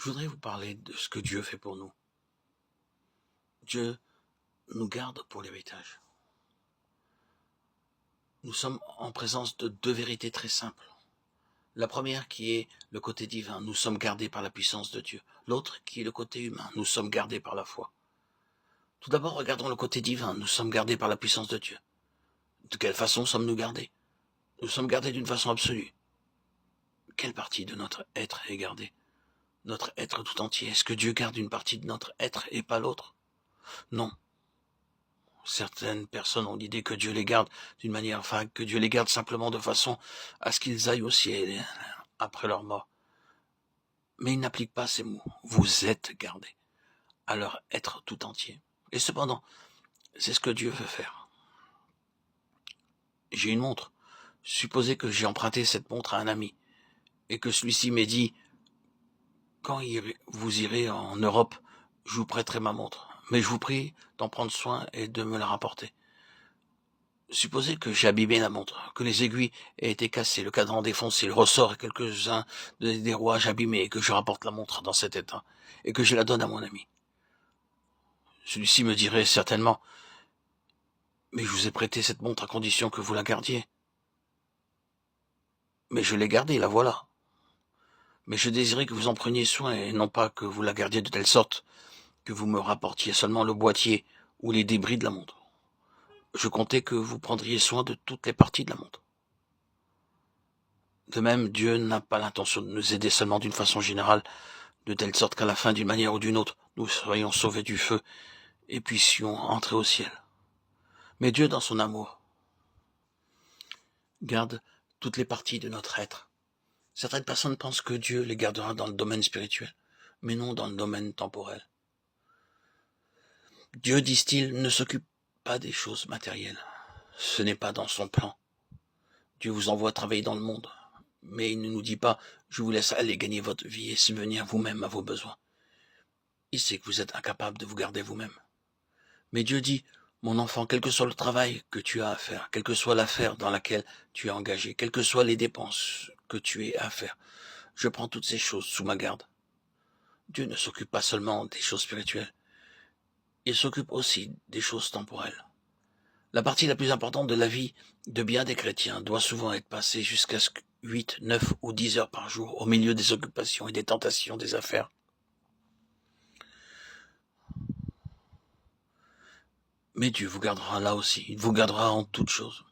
Je voudrais vous parler de ce que Dieu fait pour nous. Dieu nous garde pour l'héritage. Nous sommes en présence de deux vérités très simples. La première qui est le côté divin, nous sommes gardés par la puissance de Dieu. L'autre qui est le côté humain, nous sommes gardés par la foi. Tout d'abord, regardons le côté divin, nous sommes gardés par la puissance de Dieu. De quelle façon sommes-nous gardés? Nous sommes gardés d'une façon absolue. Quelle partie de notre être est gardée? Notre être tout entier. Est-ce que Dieu garde une partie de notre être et pas l'autre? Non. Certaines personnes ont l'idée que Dieu les garde d'une manière vague, que Dieu les garde simplement de façon à ce qu'ils aillent au ciel après leur mort. Mais il n'applique pas ces mots. Vous êtes gardés à leur être tout entier. Et cependant, c'est ce que Dieu veut faire. J'ai une montre. Supposez que j'ai emprunté cette montre à un ami et que celui-ci m'ait dit « Quand vous irez en Europe, je vous prêterai ma montre, mais je vous prie d'en prendre soin et de me la rapporter. » Supposez que j'ai abîmé la montre, que les aiguilles aient été cassées, le cadran défoncé, le ressort et quelques-uns des rouages abîmés, et que je rapporte la montre dans cet état, et que je la donne à mon ami. Celui-ci me dirait certainement « Mais je vous ai prêté cette montre à condition que vous la gardiez. » Mais je l'ai gardée, la voilà. Mais je désirais que vous en preniez soin, et non pas que vous la gardiez de telle sorte que vous me rapportiez seulement le boîtier ou les débris de la montre. Je comptais que vous prendriez soin de toutes les parties de la montre. De même, Dieu n'a pas l'intention de nous aider seulement d'une façon générale, de telle sorte qu'à la fin, d'une manière ou d'une autre, nous serions sauvés du feu et puissions entrer au ciel. Mais Dieu, dans son amour, garde toutes les parties de notre être. Certaines personnes pensent que Dieu les gardera dans le domaine spirituel, mais non dans le domaine temporel. Dieu, disent-ils, ne s'occupe pas des choses matérielles. Ce n'est pas dans son plan. Dieu vous envoie travailler dans le monde, mais il ne nous dit pas « je vous laisse aller gagner votre vie et subvenir vous-même à vos besoins ». Il sait que vous êtes incapable de vous garder vous-même. Mais Dieu dit « Mon enfant, quel que soit le travail que tu as à faire, quelle que soit l'affaire dans laquelle tu es engagé, quelles que soient les dépenses que tu aies à faire, je prends toutes ces choses sous ma garde. » Dieu ne s'occupe pas seulement des choses spirituelles, il s'occupe aussi des choses temporelles. La partie la plus importante de la vie de bien des chrétiens doit souvent être passée jusqu'à 8, 9 ou 10 heures par jour au milieu des occupations et des tentations des affaires. Mais Dieu vous gardera là aussi, il vous gardera en toutes choses.